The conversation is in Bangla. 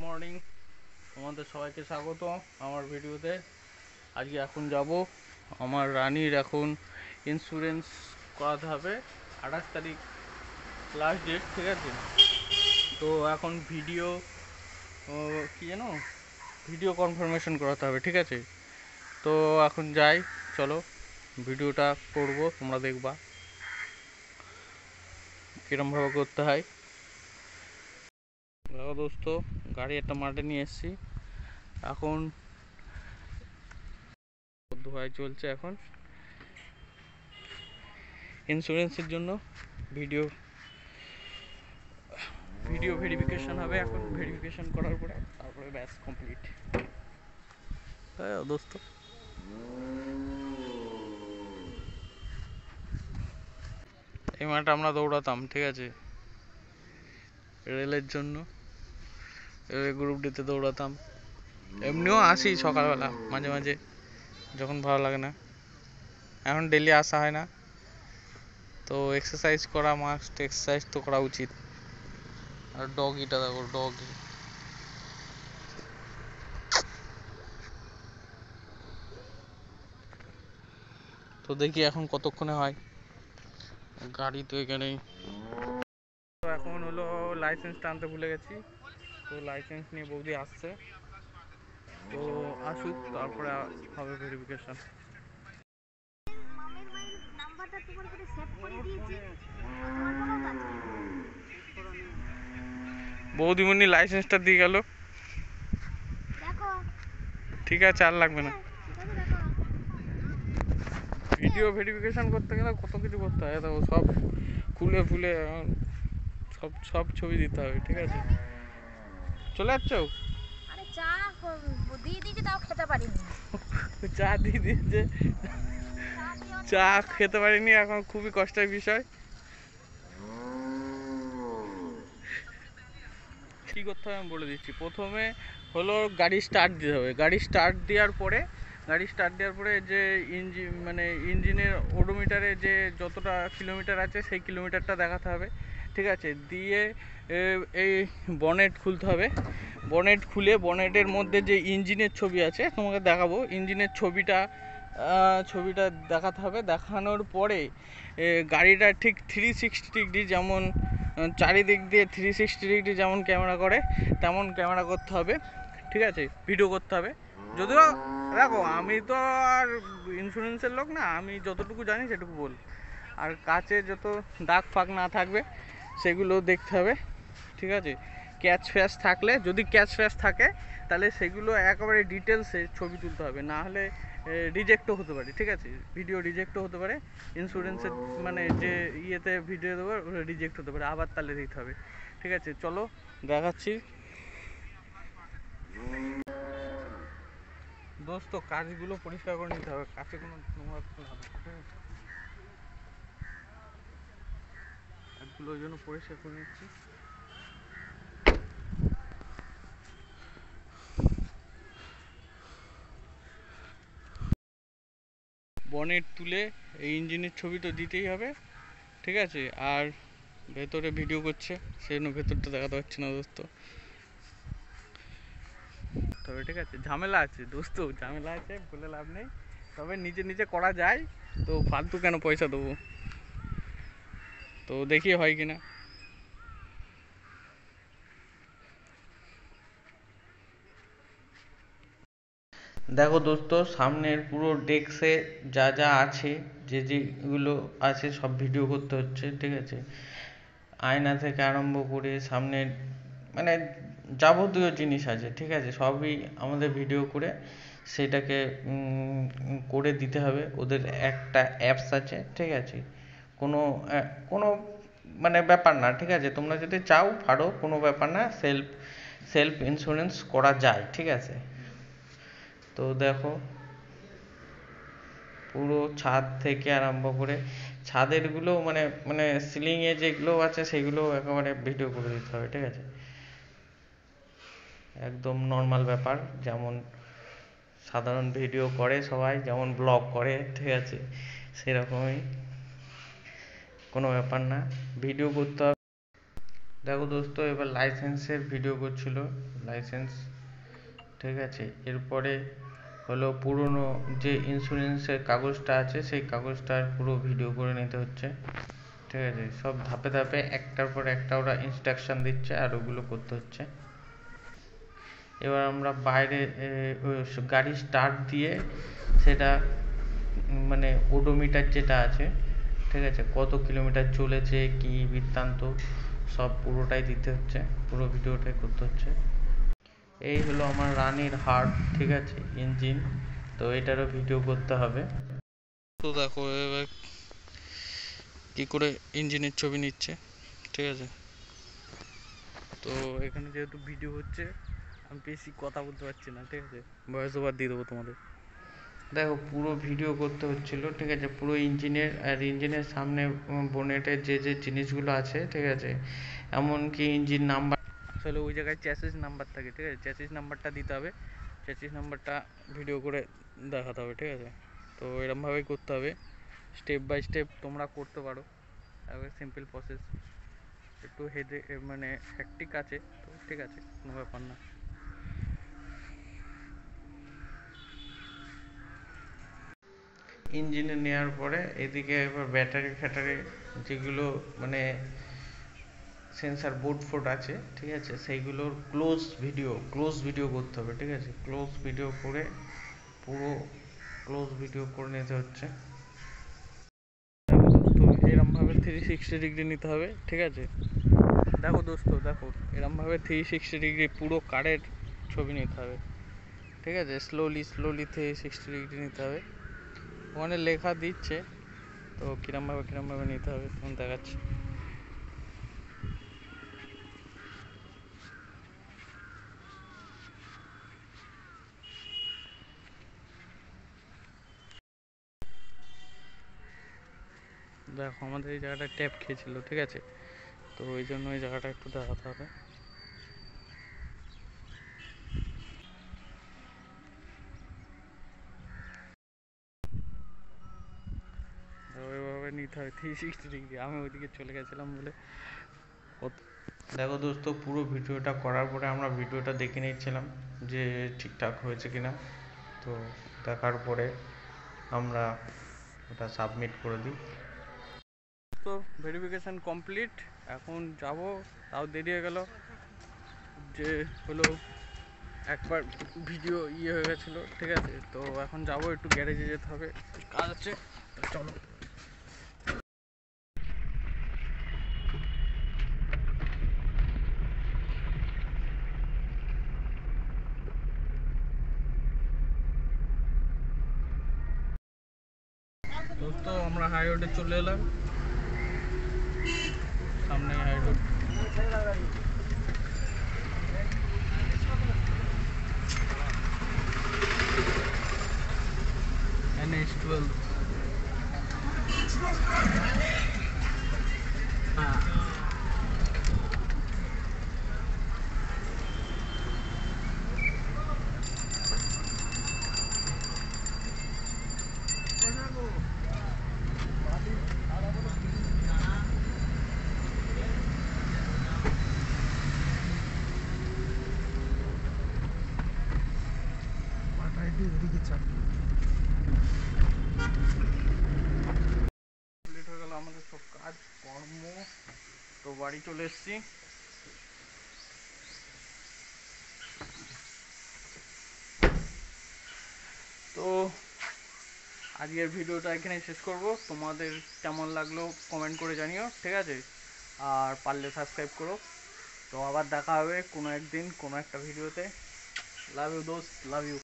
মর্নিং, তোমাদের সবাইকে স্বাগত আমার ভিডিওতে। আজকে এখন যাব আমার রানীর এখন ইন্স্যুরেন্স করাতে হবে। 28 তারিখ লাস্ট ডেট, ঠিক আছে। তো এখন ভিডিও কি জানো, ভিডিও কনফার্মেশন করাতে হবে, ঠিক আছে। তো এখন যাই, চলো ভিডিওটা করব, তোমরা দেখবা কীরমভাবে করতে হয়। দেখো দোস্ত, গাড়ি একটা মাঠে নিয়ে এসেছি, এখন ধোয়াই চলছে। এখন ইন্স্যুরেন্সের জন্য ভিডিও ভেরিফিকেশন হবে। এখন ভেরিফিকেশন করার পরে তারপরে ব্যাস কমপ্লিট। হ্যাঁ দোস্ত, এই মাঠে আমরা দৌড়াতাম, ঠিক আছে, রেলের জন্য, রেলের গ্রুপ ডিতে দৌড়াতাম। এমনিও আসি সকালবেলা মাঝে মাঝে, যখন ভালো লাগে না। এখন ডেলি আসা হয় না, তো এক্সারসাইজ করা মাস্ট, এক্সারসাইজ তো করা উচিত। আর ডগিটা দেখো, ডগি তো দেখি এখন কতক্ষণে হয়। গাড়ি তো এখানেই। তো এখন হলো লাইসেন্সটা আনতে ভুলে গেছি, তো লাইসেন্স নিয়ে বৌদি আসছে, তো আসুক তারপরে হবে ভেরিফিকেশন। বৌদিমণি লাইসেন্সটা দিয়ে গেল, ঠিক আছে, আর লাগবে না। ভিডিও ভেরিফিকেশন করতে গেলে কত কিছু করতে হয়, দেখো সব খুলে ফুলে সব সব ছবি দিতে হবে, ঠিক আছে। চলে যাচ্ছ? চা দিয়ে দিয়েছে, তাও খেতে পারিনি। চা দিয়ে দিয়েছে, চা খেতে পারিনি, এখন খুবই কষ্টের বিষয়। কী করতে হবে আমি বলে দিচ্ছি। প্রথমে হলো গাড়ি স্টার্ট দিতে হবে। গাড়ি স্টার্ট দেওয়ার পরে যে ইঞ্জিনের ওডোমিটারে যে যতটা কিলোমিটার আছে সেই কিলোমিটারটা দেখাতে হবে, ঠিক আছে। দিয়ে এই বনেট খুলতে হবে। বনেট খুলে বনেটের মধ্যে যে ইঞ্জিনের ছবি আছে তোমাকে দেখাবো, ইঞ্জিনের ছবিটা দেখাতে হবে। দেখানোর পরে গাড়িটা ঠিক 360 ডিগ্রি, যেমন চারিদিক দিয়ে 360 ডিগ্রি যেমন ক্যামেরা করে তেমন ক্যামেরা করতে হবে, ঠিক আছে, ভিডিও করতে হবে। যদিও দেখো, আমি তো আর ইন্স্যুরেন্সের লোক না, আমি যতটুকু জানি সেটুকু বল। আর কাছে যত দাগ ফাগ না থাকবে সেগুলো দেখতে হবে, ঠিক আছে। ক্যাচ ফ্যাচ থাকলে, যদি ক্যাচ ফ্যাচ থাকে তাহলে সেগুলো একেবারে ডিটেলসে ছবি তুলতে হবে, না হলে রিজেক্টও হতে পারে, ঠিক আছে। ভিডিও রিজেক্টও হতে পারে, ইন্স্যুরেন্সের যে ইয়েতে ভিডিও দেবো রিজেক্ট হতে পারে, আবার তাহলে দিতে হবে, ঠিক আছে। চলো দেখাচ্ছি দোস্ত, কাজগুলো পরিষ্কার করে নিতে হবে, কাছে কোনো নোংরা না থাকে, কাজগুলো ওই জন্য পরিষ্কার করে নিচ্ছি। বনেট তুলে এই ইঞ্জিনের ছবি তো দিতেই হবে, ঠিক আছে। আর ভেতরে ভিডিও করছে, সেই জন্য ভেতরটা দেখাতে পারছি না দোস্ত, তবে ঠিক আছে। ঝামেলা আছে দোস্ত, ঝামেলা আছে, বলে লাভ নেই। তবে নিজে নিজে করা যায়, তো ফালতু কেন পয়সা দেবো, তো দেখি হয় কিনা। দেখো দোস্ত, সামনের পুরো ডেস্কে যা যা আছে, যেগুলো আছে সব ভিডিও করতে হচ্ছে, ঠিক আছে। আয়না থেকে আরম্ভ করে সামনের মানে যাবতীয় জিনিস আছে, ঠিক আছে, সবই আমাদের ভিডিও করে সেটাকে করে দিতে হবে। ওদের একটা অ্যাপস আছে, ঠিক আছে, কোনো কোনো মানে ব্যাপার না, ঠিক আছে। তোমরা যদি চাও পারো, কোনো ব্যাপার না, সেলফ ইন্স্যুরেন্স করা যায়, ঠিক আছে। তো দেখো, পুরো ছাদ থেকে আরম্ভ করে ছাদেরগুলো মানে মানে সিলিংয়ে যেগুলো আছে সেগুলো একেবারে ভিডিও করে দিতে হবে, ঠিক আছে। একদম নর্মাল ব্যাপার, যেমন সাধারণ ভিডিও করে সবাই, যেমন ব্লগ করে, ঠিক আছে, সেরকমই, কোনো ব্যাপার না, ভিডিও করতে হবে। দেখো দোস্ত, এবার লাইসেন্সের ভিডিও করছিল, লাইসেন্স, ঠিক আছে। এরপরে হলো পুরনো যে ইন্স্যুরেন্সের কাগজটা আছে সেই কাগজটার পুরো ভিডিও করে নিতে হচ্ছে, ঠিক আছে। সব ধাপে ধাপে একটার পর একটা ওরা ইনস্ট্রাকশন দিচ্ছে আর ওগুলো করতে হচ্ছে। এবার আমরা বাইরে গাড়ি স্টার্ট দিয়ে সেটা মানে ওডোমিটার যেটা আছে, ঠিক আছে, কত কিলোমিটার চলেছে কি বৃত্তান্ত সব পুরোটাই দিতে হচ্ছে, পুরো ভিডিওটাই করতে হচ্ছে। এই হলো আমার রানির হার্ট, ঠিক আছে, ইঞ্জিন। তো এটারও ভিডিও করতে হবে। তো দেখো এবার কি করে ইঞ্জিনের ছবি নিচ্ছে, ঠিক আছে। তো এখানে যেহেতু ভিডিও হচ্ছে আমি বেশি কথা বলতে পারছি না, ঠিক আছে, ভয়েস ওভার দিয়ে দেবো তোমাদের। দেখো পুরো ভিডিও করতে হচ্ছিল, ঠিক আছে, পুরো ইঞ্জিনের, আর ইঞ্জিনের সামনে বোনেটের যে যে জিনিসগুলো আছে, ঠিক আছে, এমনকি ইঞ্জিন নাম্বার, আসলে ওই জায়গায় চ্যাসিস নাম্বার থাকে, ঠিক আছে, চ্যাসিস নাম্বারটা দিতে হবে, চ্যাসিস নাম্বারটা ভিডিও করে দেখাতে হবে, ঠিক আছে। তো এরমভাবেই করতে হবে, স্টেপ বাই স্টেপ তোমরা করতে পারো, একবার সিম্পল প্রসেস, একটু হেডে মানে হ্যাকটিক আছে, তো ঠিক আছে, কোনো ব্যাপার না। ইঞ্জিনে নেওয়ার পরে এদিকে এবার ব্যাটারি ফ্যাটারি যেগুলো মানে সেন্সার বোর্ড ফোর্ড আছে, ঠিক আছে, সেইগুলোর ক্লোজ ভিডিও করতে হবে, ঠিক আছে, ক্লোজ ভিডিও করে পুরো ক্লোজ ভিডিও করে নিতে হচ্ছে। দেখো দোস্ত, এরমভাবে 360 ডিগ্রি নিতে হবে, ঠিক আছে। দেখো দোস্ত, দেখো এরমভাবে 360 ডিগ্রি পুরো কারের ছবি নিতে হবে, ঠিক আছে, স্লোলি 360 ডিগ্রি নিতে হবে। ওখানে লেখা দিচ্ছে, তো কিরমভাবে নিতে হবে তখন দেখাচ্ছি। দেখো আমাদের এই জায়গাটা ট্যাপ খেয়েছিল, ঠিক আছে, তো ওই জন্য এই জায়গাটা একটু দেখাতে হবে। ওইভাবে নিতে হয় 360 ডিগ্রি, আমি ওইদিকে চলে গেছিলাম বলে। দেখো দোস্ত, পুরো ভিডিওটা করার পরে আমরা ভিডিওটা দেখে নিচ্ছিলাম যে ঠিকঠাক হয়েছে কিনা। তো দেখার পরে আমরা ওটা সাবমিট করে দিই। তো ভেরিফিকেশান কমপ্লিট, এখন যাব, তাও দেরি হয়ে গেল, যে হলো একবার ভিডিও হয়ে গেছিলো, ঠিক আছে। তো এখন যাব, একটু গ্যারেজে যেতে হবে, কাজ আছে, তো চলো। দোস্ত আমরা হাই রোডে চলে এলাম, সামনে হাই রোড। NH12। হ্যাঁ, কমপ্লিট হয়ে গেল আমাদের সব কাজ কর্ম, তো বাড়ি চলে এসেছি। তো আজকের ভিডিওটা এখানে শেষ করব, তোমাদের কেমন লাগলো কমেন্ট করে জানিও, ঠিক আছে, আর পারলে সাবস্ক্রাইব করো। তো আবার দেখা হবে কোনো একদিন কোনো একটা ভিডিওতে। লাভ ইউ দোস্ত, লাভ ইউ।